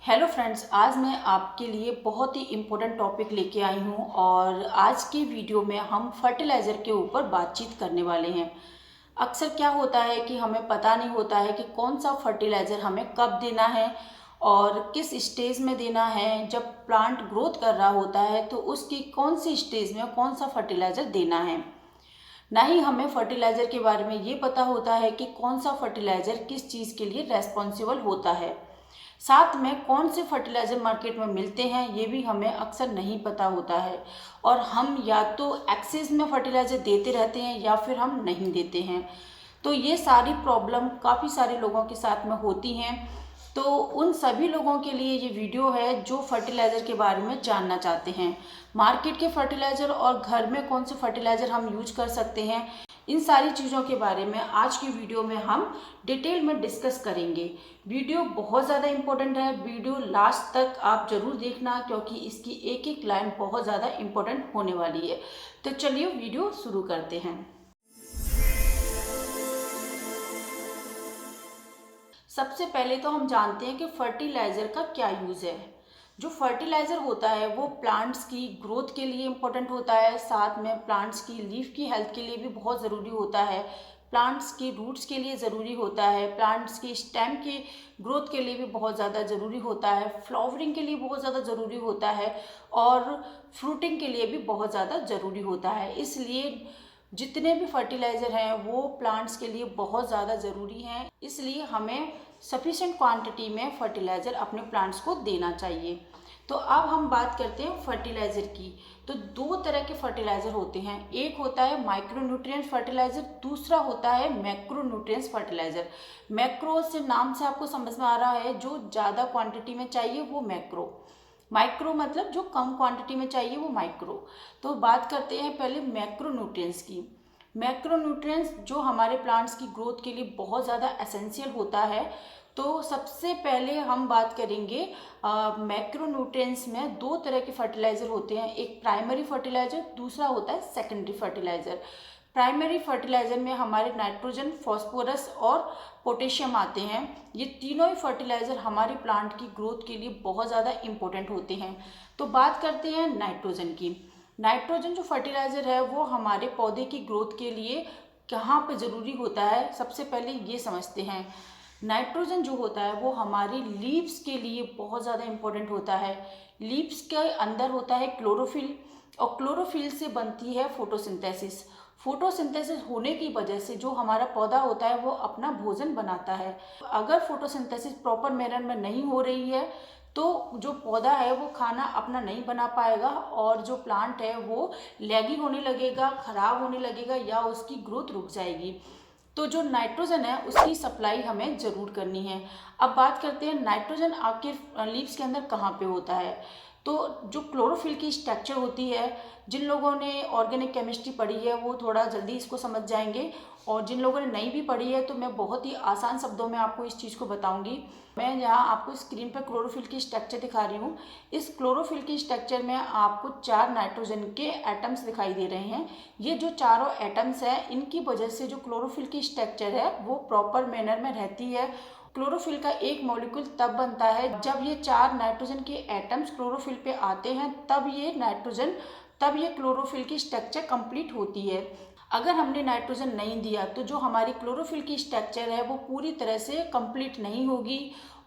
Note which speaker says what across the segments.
Speaker 1: Hello friends, आज मैं आपके लिए बहुत ही इम्पोर्टेंट टॉपिक लेके आई हूँ और आज की वीडियो में हम फर्टिलाइज़र के ऊपर बातचीत करने वाले हैं। अक्सर क्या होता है कि हमें पता नहीं होता है कि कौन सा फर्टिलाइज़र हमें कब देना है और किस स्टेज में देना है। जब प्लांट ग्रोथ कर रहा होता है तो उसकी कौन सी स्टेज में कौन सा फर्टिलाइज़र देना है। ना ही हमें फर्टिलाइज़र के बारे में ये पता होता है कि कौन सा फर्टिलाइज़र किस चीज़ के लिए रेस्पॉन्सिबल होता है। साथ में कौन से फर्टिलाइज़र मार्केट में मिलते हैं ये भी हमें अक्सर नहीं पता होता है और हम या तो एक्सेस में फर्टिलाइज़र देते रहते हैं या फिर हम नहीं देते हैं। तो ये सारी प्रॉब्लम काफ़ी सारे लोगों के साथ में होती हैं। तो उन सभी लोगों के लिए ये वीडियो है जो फर्टिलाइज़र के बारे में जानना चाहते हैं। मार्केट के फर्टिलाइज़र और घर में कौन से फर्टिलाइज़र हम यूज कर सकते हैं, इन सारी चीज़ों के बारे में आज की वीडियो में हम डिटेल में डिस्कस करेंगे। वीडियो बहुत ज़्यादा इम्पोर्टेंट है, वीडियो लास्ट तक आप ज़रूर देखना क्योंकि इसकी एक एक लाइन बहुत ज़्यादा इम्पोर्टेंट होने वाली है। तो चलिए वीडियो शुरू करते हैं। सबसे पहले तो हम जानते हैं कि फर्टिलाइज़र का क्या यूज़ है। जो फर्टिलाइज़र होता है वो प्लांट्स की ग्रोथ के लिए इम्पोर्टेंट होता है, साथ में प्लांट्स की लीफ की हेल्थ के लिए भी बहुत ज़रूरी होता है, प्लांट्स की रूट्स के लिए ज़रूरी होता है, प्लांट्स की स्टेम की ग्रोथ के लिए भी बहुत ज़्यादा ज़रूरी होता है, फ्लावरिंग के लिए बहुत ज़्यादा ज़रूरी होता है और फ्रूटिंग के लिए भी बहुत ज़्यादा ज़रूरी होता है। इसलिए जितने भी फर्टिलाइज़र हैं वो प्लांट्स के लिए बहुत ज़्यादा ज़रूरी हैं। इसलिए हमें सफिशेंट क्वांटिटी में फर्टिलाइज़र अपने प्लांट्स को देना चाहिए। तो अब हम बात करते हैं फर्टिलाइज़र की। तो दो तरह के फर्टिलाइज़र होते हैं, एक होता है माइक्रोन्यूट्रिएंट फर्टिलाइज़र, दूसरा होता है मैक्रोन्यूट्रिएंट्स फर्टिलाइज़र। मैक्रो से नाम से आपको समझ में आ रहा है जो ज़्यादा क्वांटिटी में चाहिए वो मैक्रो, माइक्रो मतलब जो कम क्वांटिटी में चाहिए वो माइक्रो। तो बात करते हैं पहले मैक्रोन्यूट्रिएंट्स की। मैक्रोन्यूट्रिएंट्स जो हमारे प्लांट्स की ग्रोथ के लिए बहुत ज़्यादा एसेंशियल होता है। तो सबसे पहले हम बात करेंगे मैक्रोन्यूट्रिएंट्स में दो तरह के फर्टिलाइज़र होते हैं, एक प्राइमरी फर्टिलाइज़र, दूसरा होता है सेकेंडरी फर्टिलाइज़र। प्राइमरी फर्टिलाइज़र में हमारे नाइट्रोजन, फॉस्फोरस और पोटेशियम आते हैं। ये तीनों ही फर्टिलाइज़र हमारे प्लांट की ग्रोथ के लिए बहुत ज़्यादा इम्पोर्टेंट होते हैं। तो बात करते हैं नाइट्रोजन की। नाइट्रोजन जो फर्टिलाइज़र है वो हमारे पौधे की ग्रोथ के लिए कहाँ पर ज़रूरी होता है, सबसे पहले ये समझते हैं। नाइट्रोजन जो होता है वो हमारी लीव्स के लिए बहुत ज़्यादा इम्पोर्टेंट होता है। लीव्स के अंदर होता है क्लोरोफिल और क्लोरोफिल से बनती है फोटोसिंथेसिस। फोटोसिंथेसिस होने की वजह से जो हमारा पौधा होता है वो अपना भोजन बनाता है। अगर फोटोसिंथेसिस प्रॉपर मैनर में नहीं हो रही है तो जो पौधा है वो खाना अपना नहीं बना पाएगा और जो प्लांट है वो लैगी होने लगेगा, खराब होने लगेगा या उसकी ग्रोथ रुक जाएगी। तो जो नाइट्रोजन है उसकी सप्लाई हमें ज़रूर करनी है। अब बात करते हैं नाइट्रोजन आखिर लीव्स के अंदर कहाँ पे होता है। तो जो क्लोरोफिल की स्ट्रक्चर होती है, जिन लोगों ने ऑर्गेनिक केमिस्ट्री पढ़ी है वो थोड़ा जल्दी इसको समझ जाएंगे और जिन लोगों ने नहीं भी पढ़ी है तो मैं बहुत ही आसान शब्दों में आपको इस चीज़ को बताऊंगी। मैं यहाँ आपको स्क्रीन पर क्लोरोफिल की स्ट्रक्चर दिखा रही हूँ। इस क्लोरोफिल की स्ट्रक्चर में आपको 4 नाइट्रोजन के एटम्स दिखाई दे रहे हैं। ये जो चारों एटम्स हैं इनकी वजह से जो क्लोरोफिल की स्ट्रक्चर है वो प्रॉपर मैनर में रहती है। क्लोरोफिल का एक मॉलिक्यूल तब बनता है जब ये 4 नाइट्रोजन के एटम्स क्लोरोफिल पे आते हैं, तब ये क्लोरोफिल की स्ट्रक्चर कंप्लीट होती है। अगर हमने नाइट्रोजन नहीं दिया तो जो हमारी क्लोरोफिल की स्ट्रक्चर है वो पूरी तरह से कंप्लीट नहीं होगी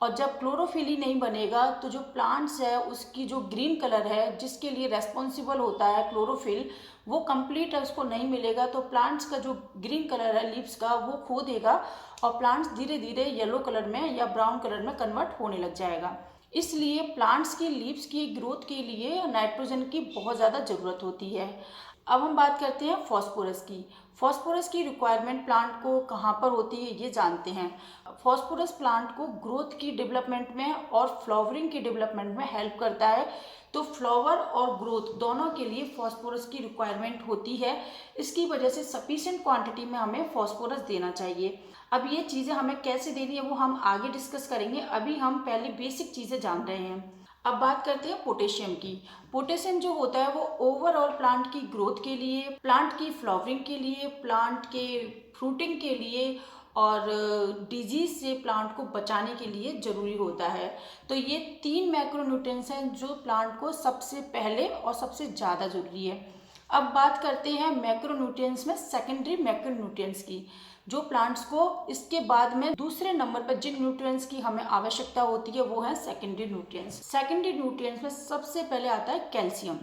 Speaker 1: और जब क्लोरोफिल ही नहीं बनेगा तो जो प्लांट्स है उसकी जो ग्रीन कलर है जिसके लिए रेस्पॉन्सिबल होता है क्लोरोफिल, वो कंप्लीट है, उसको नहीं मिलेगा तो प्लांट्स का जो ग्रीन कलर है लीव्स का वो खो देगा और प्लांट्स धीरे धीरे येलो कलर में या ब्राउन कलर में कन्वर्ट होने लग जाएगा। इसलिए प्लांट्स की लीव्स की ग्रोथ के लिए नाइट्रोजन की बहुत ज़्यादा ज़रूरत होती है। अब हम बात करते हैं फॉस्फोरस की। फॉस्फोरस की रिक्वायरमेंट प्लांट को कहाँ पर होती है ये जानते हैं। फॉस्फोरस प्लांट को ग्रोथ की डेवलपमेंट में और फ्लावरिंग की डेवलपमेंट में हेल्प करता है। तो फ्लावर और ग्रोथ दोनों के लिए फॉस्फोरस की रिक्वायरमेंट होती है। इसकी वजह से सफिशिएंट क्वांटिटी में हमें फॉस्फोरस देना चाहिए। अब ये चीज़ें हमें कैसे देनी है वो हम आगे डिस्कस करेंगे, अभी हम पहले बेसिक चीज़ें जान रहे हैं। अब बात करते हैं पोटेशियम की। पोटेशियम जो होता है वो ओवरऑल प्लांट की ग्रोथ के लिए, प्लांट की फ्लावरिंग के लिए, प्लांट के फ्रूटिंग के लिए और डिजीज से प्लांट को बचाने के लिए ज़रूरी होता है। तो ये 3 मैक्रोन्यूट्रिएंट्स हैं जो प्लांट को सबसे पहले और सबसे ज़्यादा ज़रूरी है। अब बात करते हैं मैक्रोन्यूट्रिएंट्स में सेकेंडरी मैक्रोन्यूट्रिएंट्स की, जो प्लांट्स को इसके बाद में दूसरे नंबर पर जिन न्यूट्रिएंट्स की हमें आवश्यकता होती है वो है सेकेंडरी न्यूट्रिएंट्स। सेकेंडरी न्यूट्रिएंट्स में सबसे पहले आता है कैल्शियम।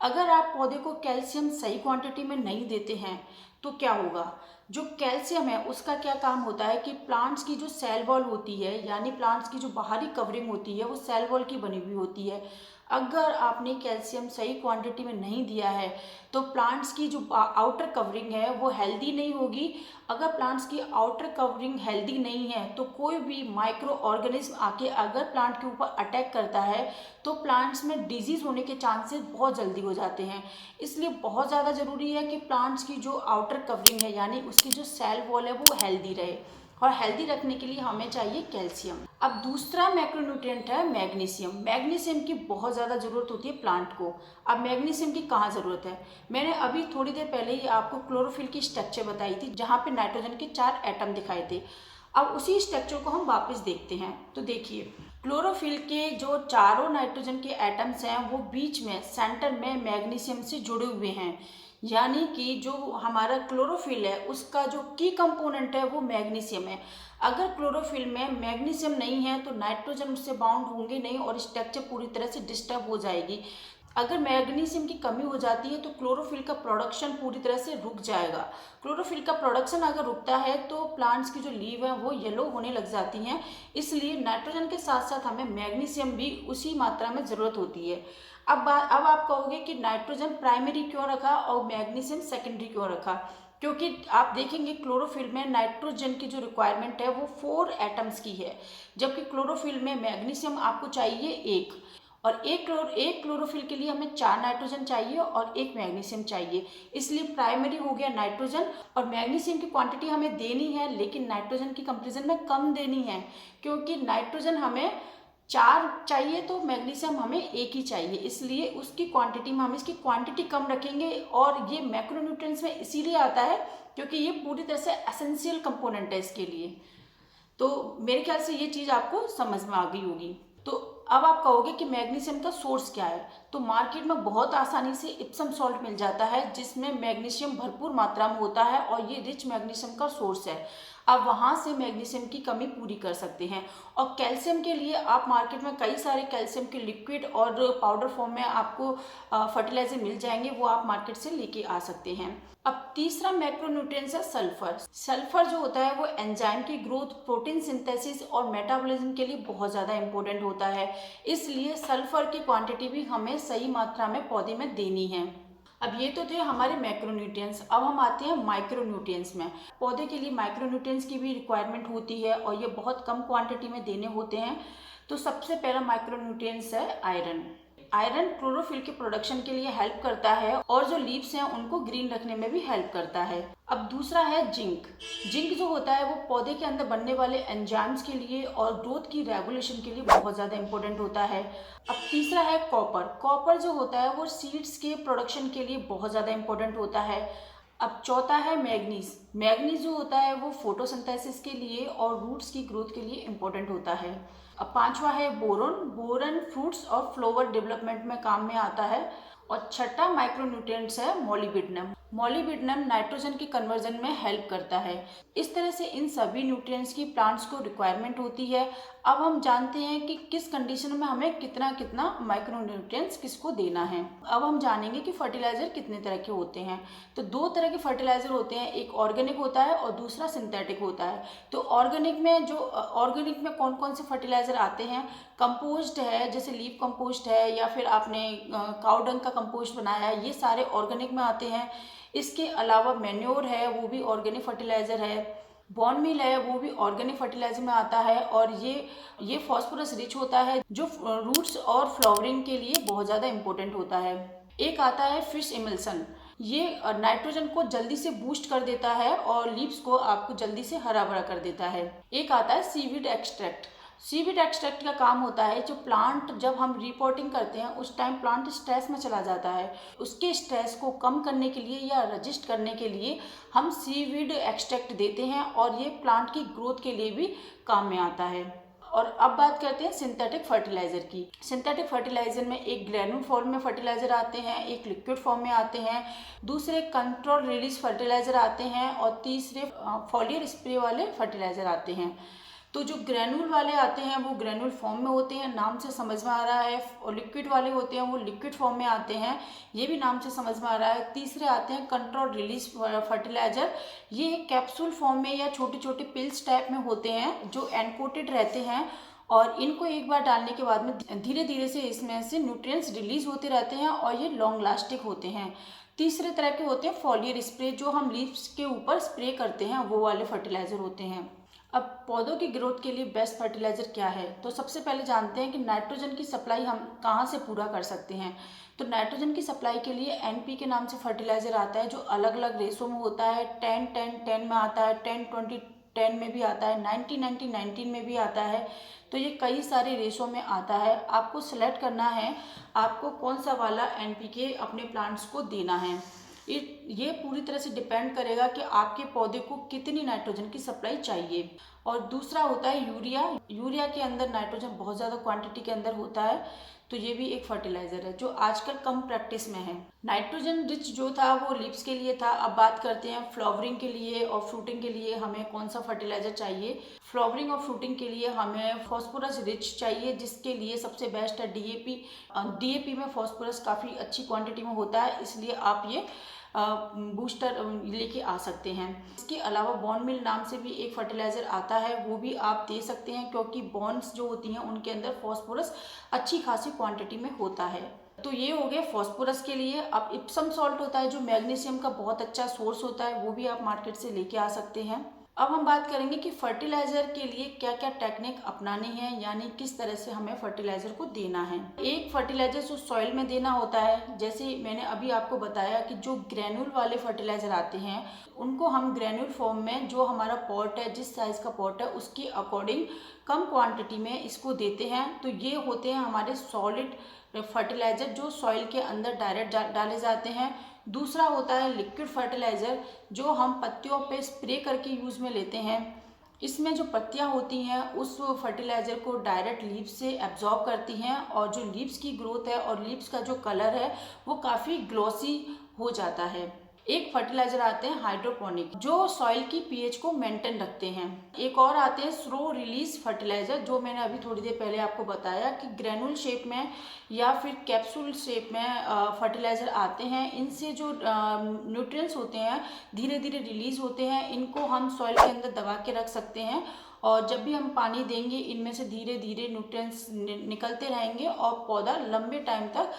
Speaker 1: अगर आप पौधे को कैल्शियम सही क्वांटिटी में नहीं देते हैं तो क्या होगा, जो कैल्शियम है उसका क्या काम होता है कि प्लांट्स की जो सेल वॉल होती है, यानी प्लांट्स की जो बाहरी कवरिंग होती है वो सेल वॉल की बनी हुई होती है। अगर आपने कैल्शियम सही क्वांटिटी में नहीं दिया है तो प्लांट्स की जो आउटर कवरिंग है वो हेल्दी नहीं होगी। अगर प्लांट्स की आउटर कवरिंग हेल्दी नहीं है तो कोई भी माइक्रो ऑर्गेनिज्म आके अगर प्लांट के ऊपर अटैक करता है तो प्लांट्स में डिजीज़ होने के चांसेस बहुत जल्दी हो जाते हैं। इसलिए बहुत ज़्यादा ज़रूरी है कि प्लांट्स की जो आउटर कवरिंग है यानी उसकी जो सेल वॉल है वो हेल्दी रहे, और हेल्दी रखने के लिए हमें चाहिए कैल्शियम। अब दूसरा मैक्रोन्यूट्रिएंट है मैग्नीशियम। मैग्नीशियम की बहुत ज़्यादा ज़रूरत होती है प्लांट को। अब मैग्नीशियम की कहाँ ज़रूरत है, मैंने अभी थोड़ी देर पहले ही आपको क्लोरोफिल की स्ट्रक्चर बताई थी जहाँ पे नाइट्रोजन के 4 एटम दिखाए थे। अब उसी स्ट्रक्चर को हम वापस देखते हैं तो देखिए, क्लोरोफिल के जो चारों नाइट्रोजन के एटम्स हैं वो बीच में सेंटर में मैग्नीशियम से जुड़े हुए हैं, यानी कि जो हमारा क्लोरोफिल है उसका जो की कंपोनेंट है वो मैग्नीशियम है। अगर क्लोरोफिल में मैग्नीशियम नहीं है तो नाइट्रोजन उससे बाउंड होंगे नहीं और स्ट्रक्चर पूरी तरह से डिस्टर्ब हो जाएगी। अगर मैग्नीशियम की कमी हो जाती है तो क्लोरोफिल का प्रोडक्शन पूरी तरह से रुक जाएगा। क्लोरोफिल का प्रोडक्शन अगर रुकता है तो प्लांट्स की जो लीव है वो येलो होने लग जाती हैं। इसलिए नाइट्रोजन के साथ साथ हमें मैग्नीशियम भी उसी मात्रा में ज़रूरत होती है। अब आप कहोगे कि नाइट्रोजन प्राइमरी क्यों रखा और मैग्नीशियम सेकेंडरी क्यों रखा, क्योंकि आप देखेंगे क्लोरोफिल में नाइट्रोजन की जो रिक्वायरमेंट है वो 4 एटम्स की है, जबकि क्लोरोफिल में मैग्नीशियम आपको चाहिए 1, और एक क्लोरोफिल के लिए हमें 4 नाइट्रोजन चाहिए और 1 मैग्नीशियम चाहिए। इसलिए प्राइमरी हो गया नाइट्रोजन, और मैग्नीशियम की क्वांटिटी हमें देनी है लेकिन नाइट्रोजन की कंपेरिजन में कम देनी है, क्योंकि नाइट्रोजन हमें 4 चाहिए तो मैग्नीशियम हमें 1 ही चाहिए। इसलिए उसकी क्वांटिटी में हम इसकी क्वांटिटी कम रखेंगे। और ये मैक्रोन्यूट्रिएंट्स में इसीलिए आता है क्योंकि ये पूरी तरह से एसेंशियल कंपोनेंट है इसके लिए। तो मेरे ख्याल से ये चीज़ आपको समझ में आ गई होगी। तो अब आप कहोगे कि मैग्नीशियम का सोर्स क्या है, तो मार्केट में बहुत आसानी से इप्सम सॉल्ट मिल जाता है जिसमें मैग्नीशियम भरपूर मात्रा में होता है और ये रिच मैग्नीशियम का सोर्स है। आप वहाँ से मैग्नीशियम की कमी पूरी कर सकते हैं। और कैल्शियम के लिए आप मार्केट में कई सारे कैल्शियम के लिक्विड और पाउडर फॉर्म में आपको फर्टिलाइजर मिल जाएंगे, वो आप मार्केट से लेके आ सकते हैं। अब तीसरा मैक्रोन्यूट्रिएंट्स है सल्फर। सल्फर जो होता है वो एंजाइम की ग्रोथ, प्रोटीन सिंथेसिस और मेटाबॉलिज्म के लिए बहुत ज़्यादा इंपॉर्टेंट होता है। इसलिए सल्फर की क्वांटिटी भी हमें सही मात्रा में पौधे में देनी है। अब ये तो थे हमारे मैक्रोन्यूट्रिएंट्स। अब हम आते हैं माइक्रोन्यूट्रिएंट्स में। पौधे के लिए माइक्रोन्यूट्रिएंट्स की भी रिक्वायरमेंट होती है और ये बहुत कम क्वांटिटी में देने होते हैं। तो सबसे पहला माइक्रोन्यूट्रिएंट्स है आयरन। आयरन क्लोरोफिल के प्रोडक्शन के लिए हेल्प करता है और जो लीव्स हैं उनको ग्रीन रखने में भी हेल्प करता है। अब दूसरा है जिंक। जिंक जो होता है वो पौधे के अंदर बनने वाले एंजाइम्स के लिए और ग्रोथ की रेगुलेशन के लिए बहुत ज़्यादा इंपॉर्टेंट होता है। अब तीसरा है कॉपर। कॉपर जो होता है वो सीड्स के प्रोडक्शन के लिए बहुत ज़्यादा इंपॉर्टेंट होता है। अब चौथा है मैग्नीज। मैग्नीज जो होता है वो फोटोसिंथेसिस के लिए और रूट्स की ग्रोथ के लिए इम्पोर्टेंट होता है। अब पांचवा है बोरोन। बोरन फ्रूट्स और फ्लावर डेवलपमेंट में काम में आता है। और छठा माइक्रोन्यूट्रिएंट्स है मॉलिब्डेनम। मॉलिब्डेनम नाइट्रोजन के कन्वर्जन में हेल्प करता है। इस तरह से इन सभी न्यूट्रिएंट्स की प्लांट्स को रिक्वायरमेंट होती है। अब हम जानते हैं कि किस कंडीशन में हमें कितना कितना माइक्रोन्यूट्रिएंट्स किसको देना है। अब हम जानेंगे कि फर्टिलाइजर कितने तरह के होते हैं। तो 2 तरह के फर्टिलाइजर होते हैं, एक ऑर्गेनिक होता है और दूसरा सिंथेटिक होता है। तो ऑर्गेनिक में कौन कौन से फर्टिलाइजर आते हैं? कंपोस्ट है, जैसे लीफ कंपोस्ट है या फिर आपने काउ डंग का कंपोस्ट बनाया है, ये सारे ऑर्गेनिक में आते हैं। इसके अलावा मैन्योर है, वो भी ऑर्गेनिक फर्टिलाइजर है। बॉन मील है, वो भी ऑर्गेनिक फर्टिलाइजर में आता है और ये फॉस्फोरस रिच होता है जो रूट्स और फ्लावरिंग के लिए बहुत ज़्यादा इंपॉर्टेंट होता है। एक आता है फिश इमल्सन। ये नाइट्रोजन को जल्दी से बूस्ट कर देता है और लीव्स को आपको जल्दी से हरा भरा कर देता है। एक आता है सीवीड एक्सट्रैक्ट। सीवीड एक्सट्रैक्ट का काम होता है, जो प्लांट जब हम रिपोर्टिंग करते हैं उस टाइम प्लांट स्ट्रेस में चला जाता है, उसके स्ट्रेस को कम करने के लिए या रजिस्ट करने के लिए हम सीवीड एक्सट्रैक्ट देते हैं और ये प्लांट की ग्रोथ के लिए भी काम में आता है। और अब बात करते हैं सिंथेटिक फर्टिलाइज़र की। सिंथेटिक फर्टिलाइज़र में एक ग्रेनुल फॉर्म में फर्टिलाइज़र आते हैं, एक लिक्विड फॉर्म में आते हैं, दूसरे कंट्रोल रिलीज फर्टिलाइज़र आते हैं और तीसरे फॉलियर स्प्रे वाले फर्टिलाइज़र आते हैं। तो जो ग्रेनुल वाले आते हैं वो ग्रेनुल फॉर्म में होते हैं, नाम से समझ में आ रहा है, और लिक्विड वाले होते हैं वो लिक्विड फॉर्म में आते हैं, ये भी नाम से समझ में आ रहा है। तीसरे आते हैं कंट्रोल रिलीज फर्टिलाइज़र, ये कैप्सूल फॉर्म में या छोटे छोटे पिल्स टाइप में होते हैं जो एनकोटेड रहते हैं और इनको एक बार डालने के बाद में धीरे धीरे से इसमें से न्यूट्रिएंट्स रिलीज होते रहते हैं और ये लॉन्ग लास्टिक होते हैं। तीसरे तरह के होते हैं फॉलियर स्प्रे, जो हम लीव्स के ऊपर स्प्रे करते हैं, वो वाले फर्टिलाइज़र होते हैं। अब पौधों की ग्रोथ के लिए बेस्ट फर्टिलाइज़र क्या है, तो सबसे पहले जानते हैं कि नाइट्रोजन की सप्लाई हम कहाँ से पूरा कर सकते हैं। तो नाइट्रोजन की सप्लाई के लिए एनपी के नाम से फर्टिलाइज़र आता है, जो अलग अलग रेशो में होता है। 10-10-10 में आता है, 10-20-10 में भी आता है, 90-90-19 में भी आता है। तो ये कई सारे रेशो में आता है। आपको सेलेक्ट करना है आपको कौन सा वाला एनपीके अपने प्लांट्स को देना है। ये पूरी तरह से डिपेंड करेगा कि आपके पौधे को कितनी नाइट्रोजन की सप्लाई चाहिए। और दूसरा होता है यूरिया। यूरिया के अंदर नाइट्रोजन बहुत ज़्यादा क्वांटिटी के अंदर होता है, तो ये भी एक फर्टिलाइज़र है जो आजकल कम प्रैक्टिस में है। नाइट्रोजन रिच जो था वो लीव्स के लिए था। अब बात करते हैं फ्लावरिंग के लिए और फ्रूटिंग के लिए हमें कौन सा फर्टिलाइज़र चाहिए। फ्लावरिंग और फ्रूटिंग के लिए हमें फॉस्फोरस रिच चाहिए, जिसके लिए सबसे बेस्ट है डीएपी। डीएपी में फॉस्फोरस काफ़ी अच्छी क्वांटिटी में होता है, इसलिए आप ये बूस्टर लेके आ सकते हैं। इसके अलावा बॉन मिल नाम से भी एक फर्टिलाइज़र आता है, वो भी आप दे सकते हैं, क्योंकि बॉन्स जो होती हैं उनके अंदर फॉस्फोरस अच्छी खासी क्वांटिटी में होता है। तो ये हो गया फॉस्फोरस के लिए। अब इप्सम सॉल्ट होता है जो मैग्नीशियम का बहुत अच्छा सोर्स होता है, वो भी आप मार्केट से लेके आ सकते हैं। अब हम बात करेंगे कि फर्टिलाइज़र के लिए क्या क्या टेक्निक अपनानी है, यानी किस तरह से हमें फर्टिलाइज़र को देना है। एक फर्टिलाइज़र जो सॉइल में देना होता है, जैसे मैंने अभी आपको बताया कि जो ग्रेनुल वाले फर्टिलाइज़र आते हैं उनको हम ग्रेनुल फॉर्म में, जो हमारा पॉट है, जिस साइज़ का पॉट है उसके अकॉर्डिंग कम क्वांटिटी में इसको देते हैं। तो ये होते हैं हमारे सॉलिड फर्टिलाइज़र जो सॉइल के अंदर डायरेक्ट डाले जाते हैं। दूसरा होता है लिक्विड फर्टिलाइज़र, जो हम पत्तियों पे स्प्रे करके यूज़ में लेते हैं। इसमें जो पत्तियां होती हैं उस फर्टिलाइज़र को डायरेक्ट लीव्स से एब्जॉर्ब करती हैं और जो लीव्स की ग्रोथ है और लीव्स का जो कलर है वो काफ़ी ग्लॉसी हो जाता है। एक फर्टिलाइज़र आते हैं हाइड्रोपोनिक, जो सॉइल की पीएच को मेंटेन रखते हैं। एक और आते हैं स्लो रिलीज फर्टिलाइज़र, जो मैंने अभी थोड़ी देर पहले आपको बताया कि ग्रेनुल शेप में या फिर कैप्सूल शेप में फर्टिलाइज़र आते हैं। इनसे जो न्यूट्रिएंट्स होते हैं धीरे धीरे रिलीज होते हैं। इनको हम सॉइल के अंदर दबा के रख सकते हैं और जब भी हम पानी देंगे इनमें से धीरे धीरे न्यूट्रिएंट्स निकलते रहेंगे और पौधा लंबे टाइम तक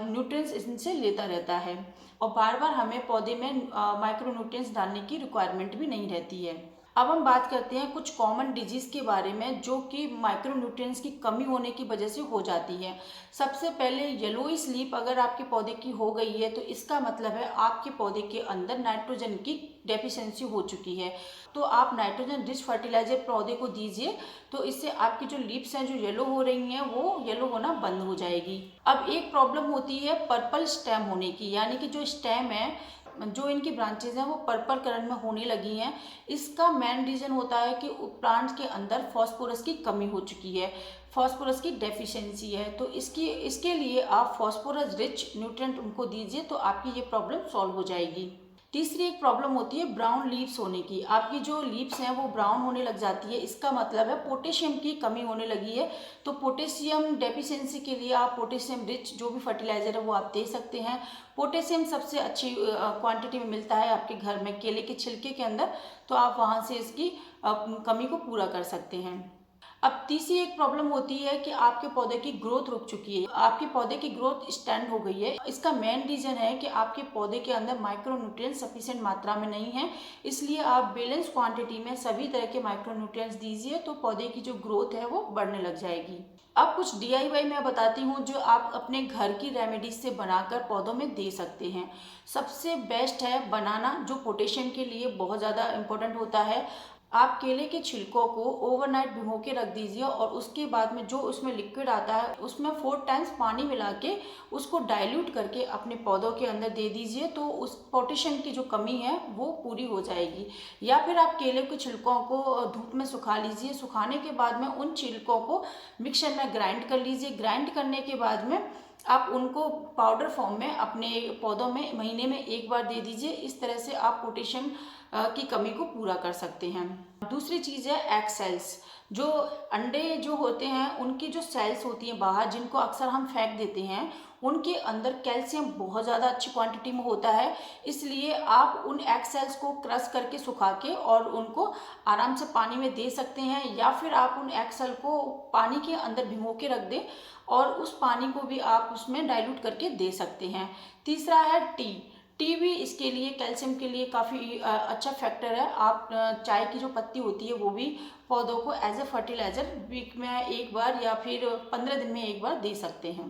Speaker 1: न्यूट्रिएंट्स इनसे लेता रहता है और बार बार हमें पौधे में माइक्रो न्यूट्रिएंट्स डालने की रिक्वायरमेंट भी नहीं रहती है। अब हम बात करते हैं कुछ कॉमन डिजीज़ के बारे में जो कि माइक्रो न्यूट्रिएंट्स की कमी होने की वजह से हो जाती है। सबसे पहले येलोइश लीफ अगर आपके पौधे की हो गई है तो इसका मतलब है आपके पौधे के अंदर नाइट्रोजन की डेफिशिएंसी हो चुकी है। तो आप नाइट्रोजन रिच फर्टिलाइजर पौधे को दीजिए, तो इससे आपकी जो लीव्स हैं जो येलो हो रही हैं वो येलो होना बंद हो जाएगी। अब एक प्रॉब्लम होती है पर्पल स्टेम होने की, यानी कि जो स्टेम है, जो इनकी ब्रांचेज हैं वो पर्पल कलर में होने लगी हैं। इसका मेन रीज़न होता है कि प्लांट के अंदर फॉस्फोरस की कमी हो चुकी है, फॉस्फोरस की डेफिशिएंसी है। तो इसके लिए आप फॉस्फोरस रिच न्यूट्रिएंट उनको दीजिए तो आपकी ये प्रॉब्लम सॉल्व हो जाएगी। तीसरी एक प्रॉब्लम होती है ब्राउन लीव्स होने की। आपकी जो लीव्स हैं वो ब्राउन होने लग जाती है, इसका मतलब है पोटेशियम की कमी होने लगी है। तो पोटेशियम डेफिशिएंसी के लिए आप पोटेशियम रिच जो भी फर्टिलाइज़र है वो आप दे सकते हैं। पोटेशियम सबसे अच्छी क्वांटिटी में मिलता है आपके घर में केले के छिलके के अंदर, तो आप वहाँ से इसकी कमी को पूरा कर सकते हैं। अब तीसरी एक प्रॉब्लम होती है कि आपके पौधे की ग्रोथ रुक चुकी है, आपके पौधे की ग्रोथ स्टैंड हो गई है। इसका मेन रीज़न है कि आपके पौधे के अंदर माइक्रो न्यूट्रिएंट्स सफिशिएंट मात्रा में नहीं है, इसलिए आप बैलेंस क्वांटिटी में सभी तरह के माइक्रो न्यूट्रिएंट्स दीजिए तो पौधे की जो ग्रोथ है वो बढ़ने लग जाएगी। अब कुछ DIY मैं बताती हूँ जो आप अपने घर की रेमेडीज से बनाकर पौधों में दे सकते हैं। सबसे बेस्ट है बनाना, जो पोटेशियम के लिए बहुत ज़्यादा इम्पोर्टेंट होता है। आप केले के छिलकों को ओवरनाइट भिगो के रख दीजिए और उसके बाद में जो उसमें लिक्विड आता है उसमें 4 टाइम्स पानी मिला के उसको डाइल्यूट करके अपने पौधों के अंदर दे दीजिए, तो उस पोटेशियम की जो कमी है वो पूरी हो जाएगी। या फिर आप केले के छिलकों को धूप में सुखा लीजिए, सुखाने के बाद में उन छिलकों को मिक्सर में ग्राइंड कर लीजिए। ग्राइंड करने के बाद में आप उनको पाउडर फॉर्म में अपने पौधों में महीने में 1 बार दे दीजिए। इस तरह से आप पोटेशियम की कमी को पूरा कर सकते हैं। दूसरी चीज़ है एग सेल्स। जो अंडे जो होते हैं उनकी जो सेल्स होती हैं बाहर, जिनको अक्सर हम फेंक देते हैं, उनके अंदर कैल्शियम बहुत ज़्यादा अच्छी क्वांटिटी में होता है। इसलिए आप उन एग सेल्स को क्रश करके सुखा के और उनको आराम से पानी में दे सकते हैं, या फिर आप उन एग सेल को पानी के अंदर भिगो के रख दें और उस पानी को भी आप उसमें डाइल्यूट करके दे सकते हैं। तीसरा है टी। टी भी इसके लिए, कैल्शियम के लिए काफ़ी अच्छा फैक्टर है। आप चाय की जो पत्ती होती है वो भी पौधों को एज ए फर्टिलाइज़र वीक में 1 बार या फिर 15 दिन में 1 बार दे सकते हैं।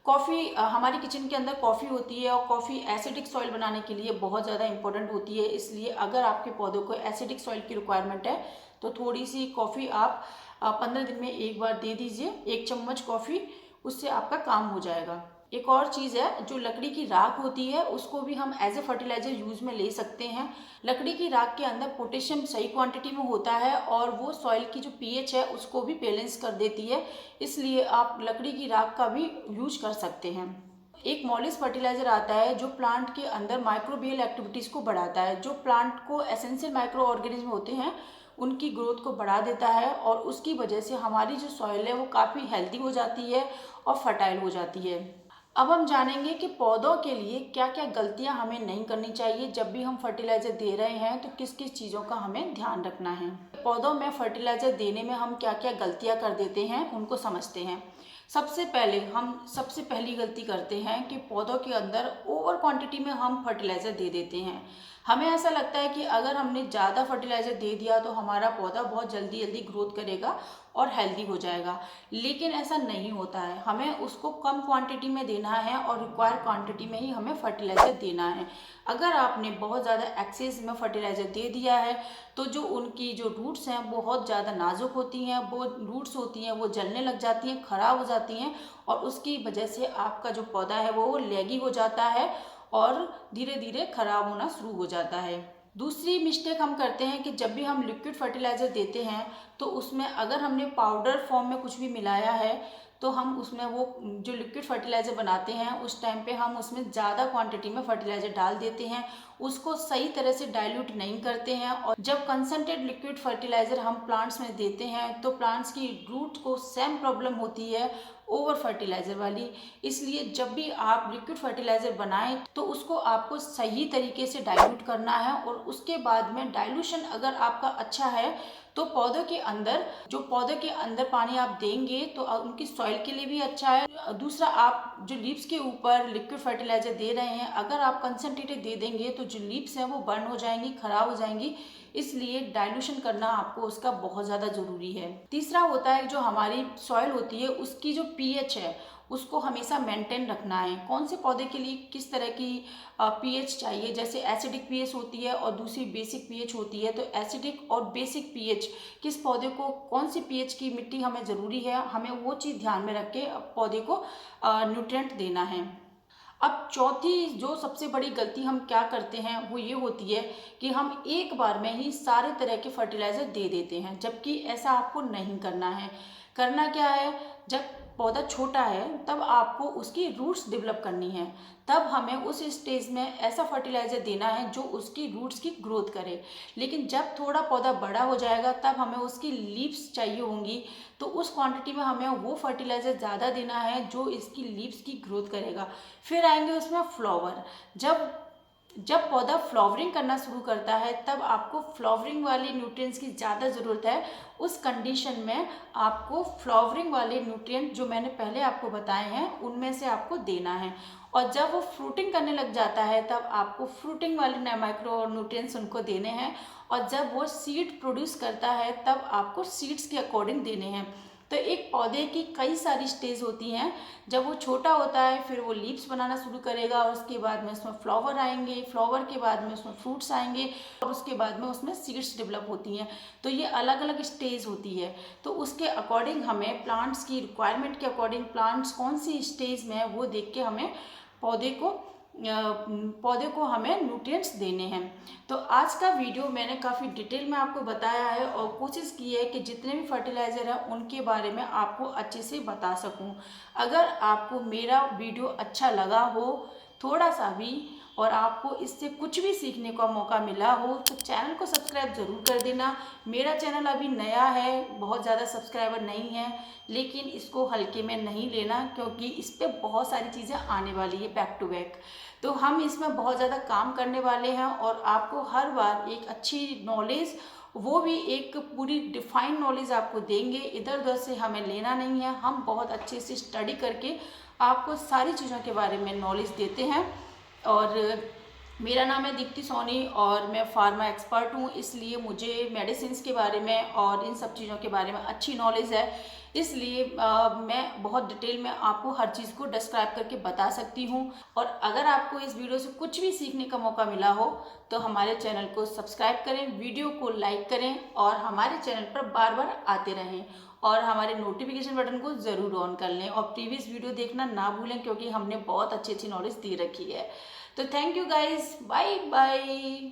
Speaker 1: कॉफ़ी, हमारी किचन के अंदर कॉफ़ी होती है और कॉफ़ी एसिडिक सॉइल बनाने के लिए बहुत ज़्यादा इंपॉर्टेंट होती है। इसलिए अगर आपके पौधों को एसिडिक सॉइल की रिक्वायरमेंट है तो थोड़ी सी कॉफ़ी आप 15 दिन में 1 बार दे दीजिए, 1 चम्मच कॉफ़ी, उससे आपका काम हो जाएगा। एक और चीज़ है, जो लकड़ी की राख होती है उसको भी हम एज ए फर्टिलाइज़र यूज़ में ले सकते हैं। लकड़ी की राख के अंदर पोटेशियम सही क्वांटिटी में होता है और वो सॉइल की जो पीएच है उसको भी बैलेंस कर देती है। इसलिए आप लकड़ी की राख का भी यूज कर सकते हैं। एक मॉलिस फर्टिलाइज़र आता है जो प्लांट के अंदर माइक्रोबियल एक्टिविटीज़ को बढ़ाता है। जो प्लांट को एसेंशियल माइक्रो ऑर्गेनिज्म होते हैं उनकी ग्रोथ को बढ़ा देता है और उसकी वजह से हमारी जो सॉइल है वो काफ़ी हेल्दी हो जाती है और फर्टाइल हो जाती है। अब हम जानेंगे कि पौधों के लिए क्या क्या गलतियां हमें नहीं करनी चाहिए। जब भी हम फर्टिलाइज़र दे रहे हैं तो किस किस चीज़ों का हमें ध्यान रखना है। पौधों में फर्टिलाइज़र देने में हम क्या क्या गलतियां कर देते हैं उनको समझते हैं। सबसे पहली गलती करते हैं कि पौधों के अंदर ओवर क्वांटिटी में हम फर्टिलाइज़र दे देते हैं। हमें ऐसा लगता है कि अगर हमने ज़्यादा फर्टिलाइज़र दे दिया तो हमारा पौधा बहुत जल्दी जल्दी ग्रोथ करेगा और हेल्दी हो जाएगा, लेकिन ऐसा नहीं होता है। हमें उसको कम क्वांटिटी में देना है और रिक्वायर्ड क्वांटिटी में ही हमें फर्टिलाइज़र देना है। अगर आपने बहुत ज़्यादा एक्सेस में फर्टिलाइज़र दे दिया है तो जो उनकी जो रूट्स हैं बहुत ज़्यादा नाजुक होती हैं, वो रूट्स होती हैं वो जलने लग जाती हैं, ख़राब हो जाती हैं और उसकी वजह से आपका जो पौधा है वो लेगी हो जाता है और धीरे धीरे ख़राब होना शुरू हो जाता है। दूसरी मिस्टेक हम करते हैं कि जब भी हम लिक्विड फर्टिलाइज़र देते हैं तो उसमें अगर हमने पाउडर फॉर्म में कुछ भी मिलाया है तो हम उसमें वो जो लिक्विड फर्टिलाइज़र बनाते हैं उस टाइम पे हम उसमें ज़्यादा क्वांटिटी में फर्टिलाइज़र डाल देते हैं, उसको सही तरह से डाइल्यूट नहीं करते हैं। और जब कंसनट्रेट लिक्विड फर्टिलाइज़र हम प्लांट्स में देते हैं तो प्लांट्स की रूट को सेम प्रॉब्लम होती है ओवर फर्टिलाइज़र वाली। इसलिए जब भी आप लिक्विड फर्टिलाइज़र बनाएं तो उसको आपको सही तरीके से डाइल्यूट करना है और उसके बाद में डाइल्यूशन अगर आपका अच्छा है तो पौधों के अंदर पानी आप देंगे तो उनकी सॉइल के लिए भी अच्छा है। दूसरा, आप जो लीव्स के ऊपर लिक्विड फर्टिलाइज़र दे रहे हैं अगर आप कंसनट्रेटेड दे देंगे तो जो लीव्स हैं वो बर्न हो जाएंगी, खराब हो जाएंगी। इसलिए डाइल्यूशन करना आपको उसका बहुत ज़्यादा ज़रूरी है। तीसरा होता है जो हमारी सॉइल होती है उसकी जो पीएच है उसको हमेशा मेंटेन रखना है। कौन से पौधे के लिए किस तरह की पीएच चाहिए, जैसे एसिडिक पीएच होती है और दूसरी बेसिक पीएच होती है। तो एसिडिक और बेसिक पीएच किस पौधे को कौन सी पीएच की मिट्टी हमें ज़रूरी है, हमें वो चीज़ ध्यान में रख के पौधे को न्यूट्रिएंट देना है। अब चौथी जो सबसे बड़ी गलती हम क्या करते हैं वो ये होती है कि हम एक बार में ही सारे तरह के फर्टिलाइज़र दे देते हैं, जबकि ऐसा आपको नहीं करना है। करना क्या है, जब पौधा छोटा है तब आपको उसकी रूट्स डेवलप करनी है, तब हमें उस स्टेज में ऐसा फर्टिलाइज़र देना है जो उसकी रूट्स की ग्रोथ करे। लेकिन जब थोड़ा पौधा बड़ा हो जाएगा तब हमें उसकी लीव्स चाहिए होंगी, तो उस क्वांटिटी में हमें वो फर्टिलाइज़र ज़्यादा देना है जो इसकी लीव्स की ग्रोथ करेगा। फिर आएंगे उसमें फ्लावर। जब पौधा फ्लावरिंग करना शुरू करता है तब आपको फ्लावरिंग वाले न्यूट्रिएंट्स की ज़्यादा ज़रूरत है। उस कंडीशन में आपको फ्लावरिंग वाले न्यूट्रिएंट जो मैंने पहले आपको बताए हैं उनमें से आपको देना है। और जब वो फ्रूटिंग करने लग जाता है तब आपको फ्रूटिंग वाले माइक्रो न्यूट्रिएंट्स उनको देने हैं। और जब वो सीड प्रोड्यूस करता है तब आपको सीड्स के अकॉर्डिंग देने हैं। तो एक पौधे की कई सारी स्टेज होती हैं। जब वो छोटा होता है फिर वो लीव्स बनाना शुरू करेगा और उसके बाद में उसमें फ्लावर आएंगे, फ्लावर के बाद में उसमें फ्रूट्स आएंगे और उसके बाद में उसमें सीड्स डेवलप होती हैं। तो ये अलग अलग स्टेज होती है। तो उसके अकॉर्डिंग हमें प्लांट्स की रिक्वायरमेंट के अकॉर्डिंग प्लांट्स कौन सी स्टेज में है वो देख के हमें पौधे को हमें न्यूट्रिएंट्स देने हैं। तो आज का वीडियो मैंने काफ़ी डिटेल में आपको बताया है और कोशिश की है कि जितने भी फर्टिलाइज़र हैं उनके बारे में आपको अच्छे से बता सकूं। अगर आपको मेरा वीडियो अच्छा लगा हो थोड़ा सा भी और आपको इससे कुछ भी सीखने का मौका मिला हो तो चैनल को सब्सक्राइब ज़रूर कर देना। मेरा चैनल अभी नया है, बहुत ज़्यादा सब्सक्राइबर नहीं है, लेकिन इसको हल्के में नहीं लेना क्योंकि इस पर बहुत सारी चीज़ें आने वाली है बैक टू बैक। तो हम इसमें बहुत ज़्यादा काम करने वाले हैं और आपको हर बार एक अच्छी नॉलेज, वो भी एक पूरी डिफाइंड नॉलेज आपको देंगे। इधर उधर से हमें लेना नहीं है, हम बहुत अच्छे से स्टडी करके आपको सारी चीज़ों के बारे में नॉलेज देते हैं। और मेरा नाम है दीप्ति सोनी और मैं फार्मा एक्सपर्ट हूँ, इसलिए मुझे मेडिसिन्स के बारे में और इन सब चीज़ों के बारे में अच्छी नॉलेज है। इसलिए मैं बहुत डिटेल में आपको हर चीज़ को डिस्क्राइब करके बता सकती हूँ। और अगर आपको इस वीडियो से कुछ भी सीखने का मौका मिला हो तो हमारे चैनल को सब्सक्राइब करें, वीडियो को लाइक करें और हमारे चैनल पर बार बार आते रहें और हमारे नोटिफिकेशन बटन को ज़रूर ऑन कर लें और प्रीवियस वीडियो देखना ना भूलें क्योंकि हमने बहुत अच्छी अच्छी नॉलेज दे रखी है। तो thank you guys, bye bye.